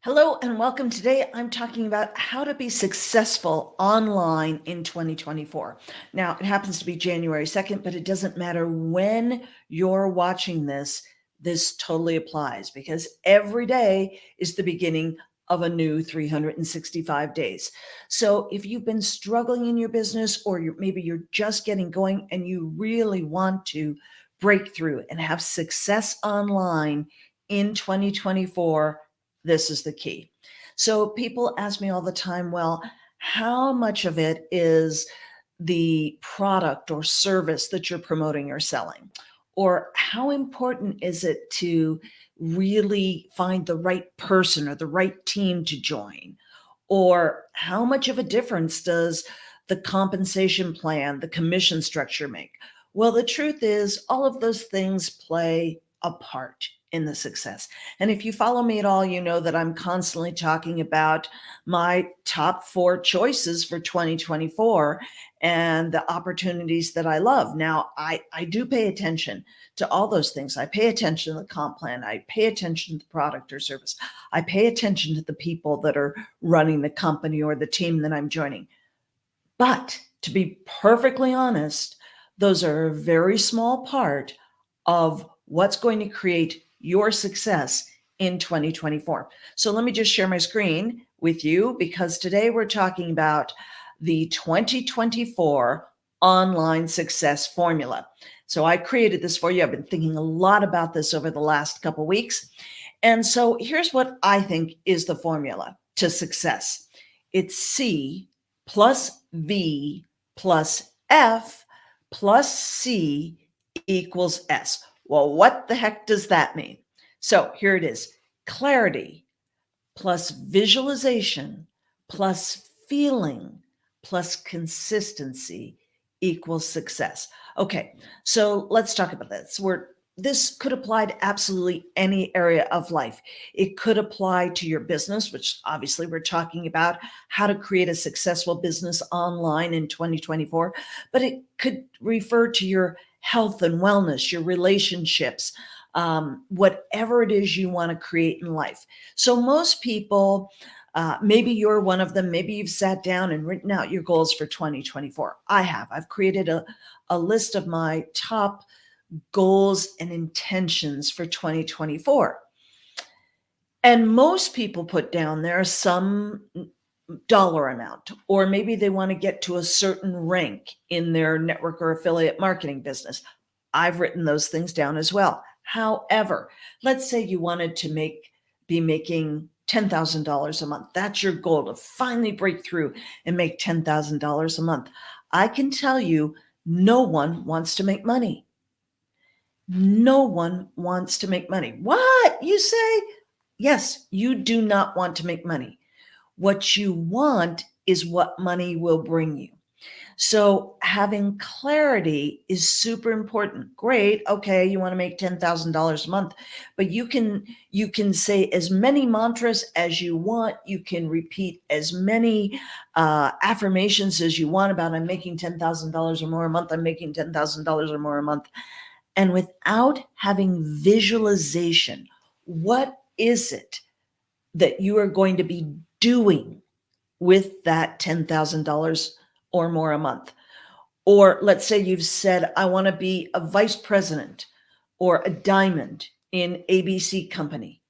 Hello and welcome. Today I'm talking about how to be successful online in 2024. Now, it happens to be January 2nd, but it doesn't matter when you're watching this. This totally applies because every day is the beginning of a new 365 days. So if you've been struggling in your business or maybe you're just getting going and you really want to break through and have success online in 2024, this is the key. So people ask me all the time, well, how much of it is the product or service that you're promoting or selling? Or how important is it to really find the right person or the right team to join? Or how much of a difference does the compensation plan, the commission structure make? Well, the truth is, all of those things play a part in the success. And if you follow me at all, you know that I'm constantly talking about my top 4 choices for 2024 and the opportunities that I love. Now, I do pay attention to all those things. I pay attention to the comp plan. I pay attention to the product or service. I pay attention to the people that are running the company or the team that I'm joining. But to be perfectly honest, those are a very small part of what's going to create your success in 2024. So let me just share my screen with you because today we're talking about the 2024 online success formula. So I created this for you. I've been thinking a lot about this over the last couple of weeks. And so here's what I think is the formula to success. It's C plus V plus F plus C equals S. Well, what the heck does that mean? So here it is. Clarity plus visualization plus feeling plus consistency equals success. Okay, so let's talk about this. This could apply to absolutely any area of life. It could apply to your business, which obviously we're talking about how to create a successful business online in 2024, but it could refer to your health and wellness, your relationships, whatever it is you want to create in life. So most people, maybe you're one of them, maybe you've sat down and written out your goals for 2024. I have. I've created a list of my top goals and intentions for 2024. And most people put down there some dollar amount, or maybe they want to get to a certain rank in their network or affiliate marketing business. I've written those things down as well. However, let's say you wanted to be making $10,000 a month. That's your goal, to finally break through and make $10,000 a month. I can tell you, no one wants to make money. No one wants to make money. What? You say? Yes, you do not want to make money. What you want is what money will bring you. So having clarity is super important. Great. Okay, you want to make $10,000 a month, but you can say as many mantras as you want. You can repeat as many affirmations as you want about I'm making $10,000 or more a month. I'm making $10,000 or more a month. And without having visualization, what is it that you are going to be doing with that $10,000 or more a month? Or let's say you've said, I want to be a vice president or a diamond in ABC company.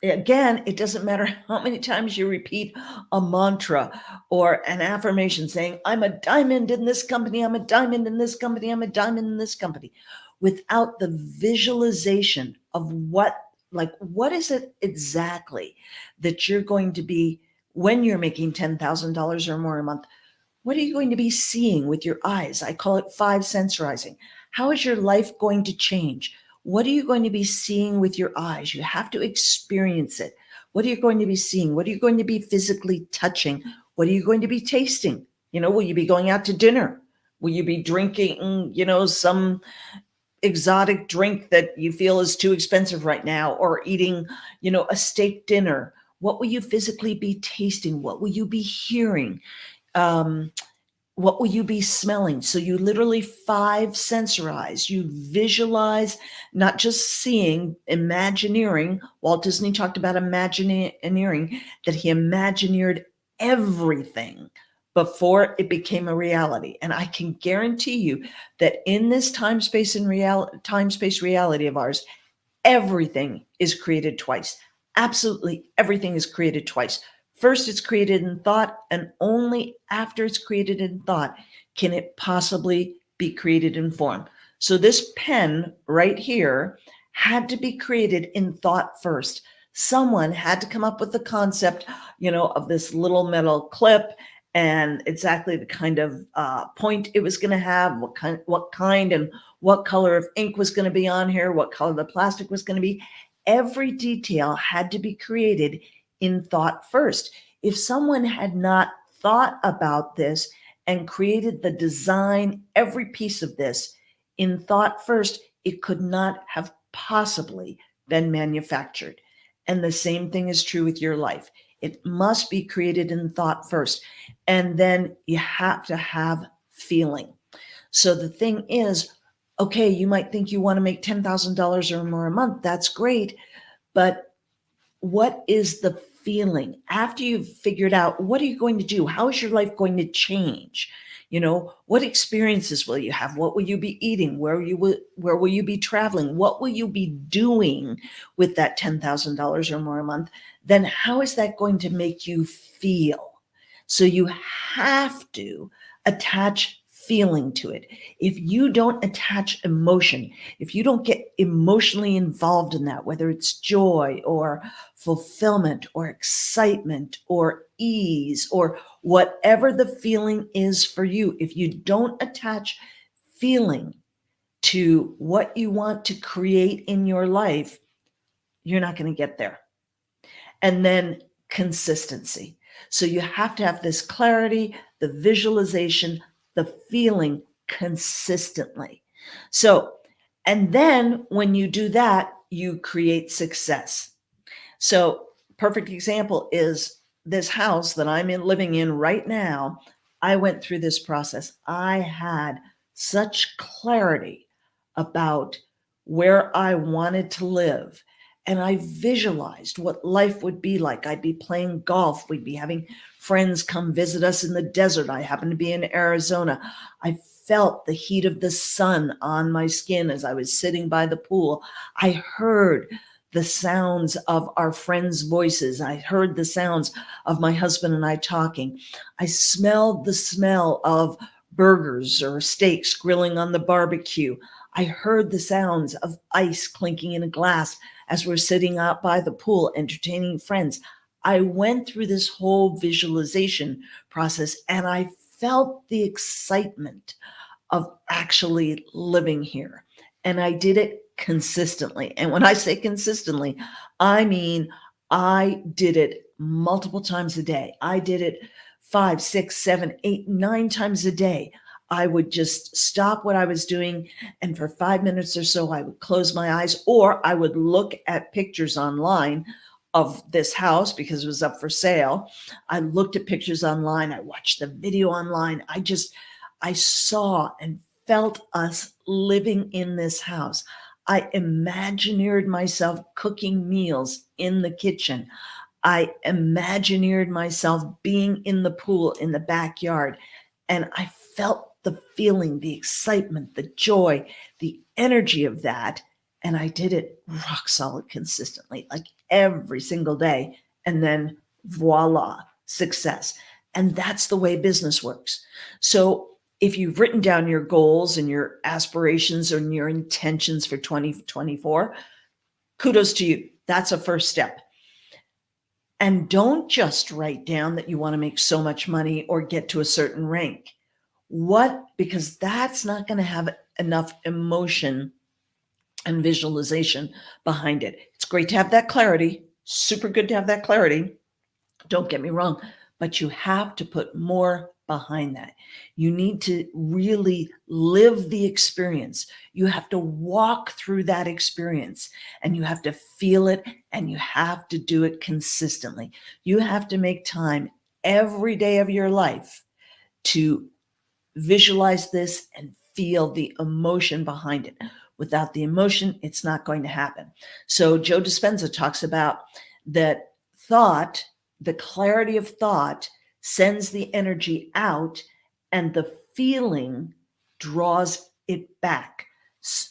Again, it doesn't matter how many times you repeat a mantra or an affirmation saying, I'm a diamond in this company, I'm a diamond in this company, I'm a diamond in this company. Without the visualization of what is it exactly that you're going to be when you're making $10,000 or more a month? What are you going to be seeing with your eyes? I call it 5 sensorizing. How is your life going to change? What are you going to be seeing with your eyes? You have to experience it. What are you going to be seeing? What are you going to be physically touching? What are you going to be tasting? Will you be going out to dinner? Will you be drinking, some exotic drink that you feel is too expensive right now, or eating, a steak dinner? What will you physically be tasting? What will you be hearing? What will you be smelling? So you literally five sensorize, you visualize, not just seeing, imagineering. Walt Disney talked about imagineering, that he imagineered everything before it became a reality. And I can guarantee you that in this time space reality of ours, everything is created twice. Absolutely everything is created twice. First, it's created in thought, and only after it's created in thought can it possibly be created in form. So, this pen right here had to be created in thought first. Someone had to come up with the concept, of this little metal clip and exactly the kind of point it was going to have, what kind, and what color of ink was going to be on here, what color the plastic was going to be. Every detail had to be created in thought first. If someone had not thought about this and created the design, every piece of this in thought first, it could not have possibly been manufactured. And the same thing is true with your life. It must be created in thought first. And then you have to have feeling. So the thing is, okay, you might think you want to make $10,000 or more a month. That's great. But what is the feeling after you've figured out what are you going to do? How is your life going to change? What experiences will you have? What will you be eating? Where will you be traveling? What will you be doing with that $10,000 or more a month? Then how is that going to make you feel? So you have to attach feeling to it. If you don't attach emotion, if you don't get emotionally involved in that, whether it's joy or fulfillment or excitement or ease or whatever the feeling is for you, if you don't attach feeling to what you want to create in your life, you're not going to get there. And then consistency. So you have to have this clarity, the visualization, the feeling consistently. So, and then when you do that, you create success. So, perfect example is this house that I'm living in right now. I went through this process. I had such clarity about where I wanted to live. And I visualized what life would be like. I'd be playing golf. We'd be having friends come visit us in the desert. I happened to be in Arizona. I felt the heat of the sun on my skin as I was sitting by the pool. I heard the sounds of our friends' voices. I heard the sounds of my husband and I talking. I smelled the smell of burgers or steaks grilling on the barbecue. I heard the sounds of ice clinking in a glass as we're sitting out by the pool entertaining friends. I went through this whole visualization process and I felt the excitement of actually living here. And I did it consistently. And when I say consistently, I mean, I did it multiple times a day. I did it 5, 6, 7, 8, 9 times a day. I would just stop what I was doing. And for 5 minutes or so, I would close my eyes, or I would look at pictures online of this house because it was up for sale. I looked at pictures online. I watched the video online. I saw and felt us living in this house. I imagineered myself cooking meals in the kitchen. I imagineered myself being in the pool in the backyard. And I felt the feeling, the excitement, the joy, the energy of that. And I did it rock solid consistently, like every single day. And then voila, success. And that's the way business works. So if you've written down your goals and your aspirations and your intentions for 2024, kudos to you. That's a first step. And don't just write down that you want to make so much money or get to a certain rank. Because that's not going to have enough emotion and visualization behind it. It's great to have that clarity, super good to have that clarity. Don't get me wrong, but you have to put more behind that. You need to really live the experience. You have to walk through that experience and you have to feel it and you have to do it consistently. You have to make time every day of your life to Visualize this and feel the emotion behind it. Without the emotion, it's not going to happen. So Joe Dispenza talks about that thought, the clarity of thought sends the energy out, and the feeling draws it back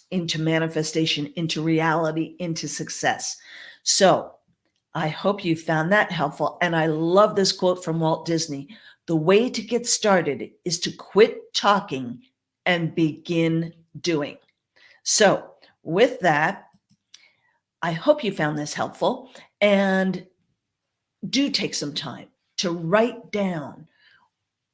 into manifestation, into reality, into success. So I hope you found that helpful. And I love this quote from Walt Disney. The way to get started is to quit talking and begin doing. So, with that, I hope you found this helpful, and do take some time to write down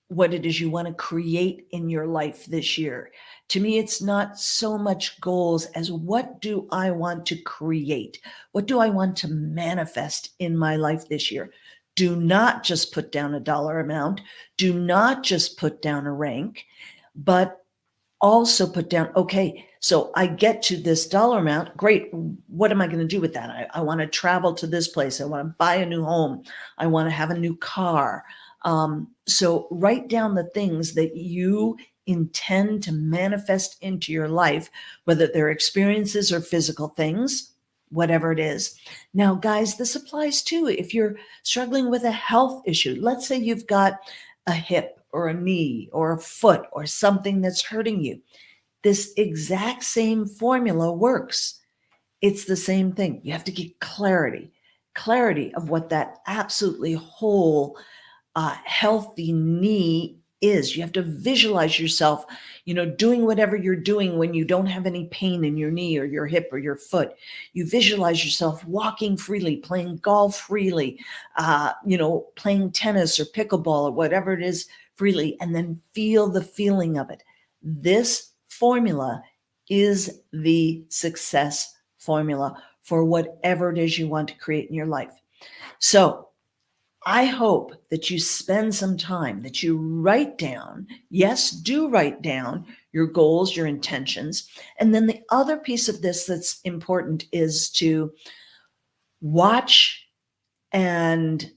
what it is you want to create in your life this year. To me, it's not so much goals as what do I want to create? What do I want to manifest in my life this year? Do not just put down a dollar amount. Do not just put down a rank, but also put down, okay, so I get to this dollar amount. Great. What am I going to do with that? I want to travel to this place. I want to buy a new home. I want to have a new car. So write down the things that you intend to manifest into your life, whether they're experiences or physical things, whatever it is. Now, guys, this applies too if you're struggling with a health issue. Let's say you've got a hip or a knee or a foot or something that's hurting you. This exact same formula works. It's the same thing. You have to get clarity of what that absolutely whole healthy knee is. You have to visualize yourself, doing whatever you're doing when you don't have any pain in your knee or your hip or your foot. You visualize yourself walking freely, playing golf freely, playing tennis or pickleball or whatever it is freely, and then feel the feeling of it. This formula is the success formula for whatever it is you want to create in your life. So I hope that you spend some time, that you write down, yes, do write down your goals, your intentions. And then the other piece of this that's important is to watch and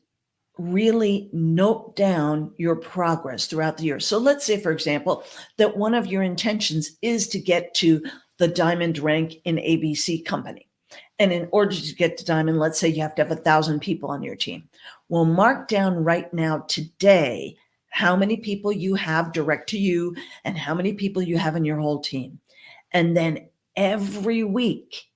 really note down your progress throughout the year. So let's say, for example, that one of your intentions is to get to the diamond rank in ABC company. And in order to get to diamond, let's say you have to have 1,000 people on your team. Well, mark down right now today how many people you have direct to you and how many people you have in your whole team. And then every week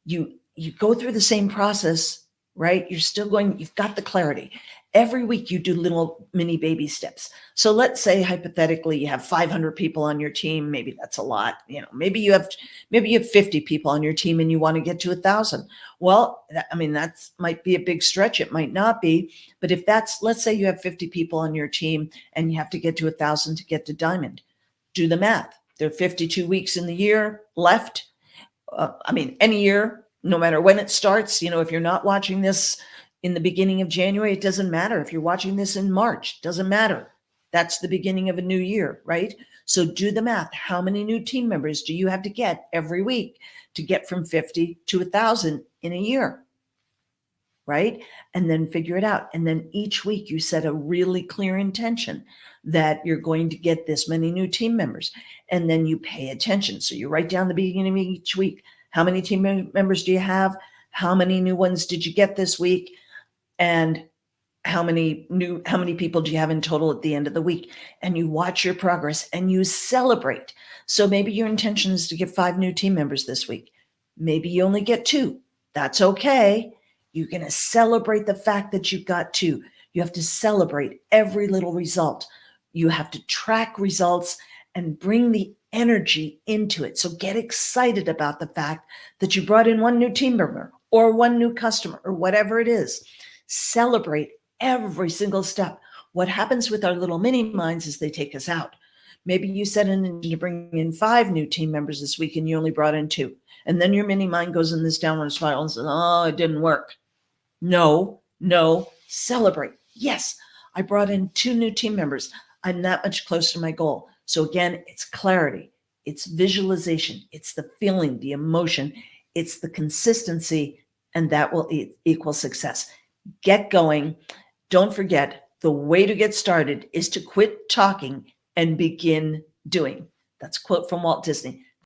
you go through the same process, right? You've got the clarity. Every week you do little mini baby steps. So let's say hypothetically you have 500 people on your team. Maybe that's a lot. Maybe you have 50 people on your team and you want to get to 1,000. Well, that might be a big stretch. It might not be. But let's say you have 50 people on your team and you have to get to 1,000 to get to diamond. Do the math. There are 52 weeks in the year left. Any year, no matter when it starts. If you're not watching this in the beginning of January, it doesn't matter. If you're watching this in March, doesn't matter. That's the beginning of a new year, right? So do the math. How many new team members do you have to get every week to get from 50 to 1,000 in a year, right? And then figure it out. And then each week you set a really clear intention that you're going to get this many new team members. And then you pay attention. So you write down the beginning of each week. How many team members do you have? How many new ones did you get this week? And how many people do you have in total at the end of the week? And you watch your progress and you celebrate. So maybe your intention is to get 5 new team members this week. Maybe you only get 2. That's okay. You're going to celebrate the fact that you got 2. You have to celebrate every little result. You have to track results and bring the energy into it. So get excited about the fact that you brought in 1 new team member or 1 new customer or whatever it is. Celebrate every single step. What happens with our little mini minds is they take us out. Maybe you set an intention to bring in 5 new team members this week and you only brought in 2. And then your mini mind goes in this downward spiral and says, oh, it didn't work. No, celebrate. Yes, I brought in 2 new team members. I'm that much closer to my goal. So again, it's clarity, it's visualization, it's the feeling, the emotion, it's the consistency, and that will equal success. Get going. Don't forget, the way to get started is to quit talking and begin doing. That's a quote from Walt Disney.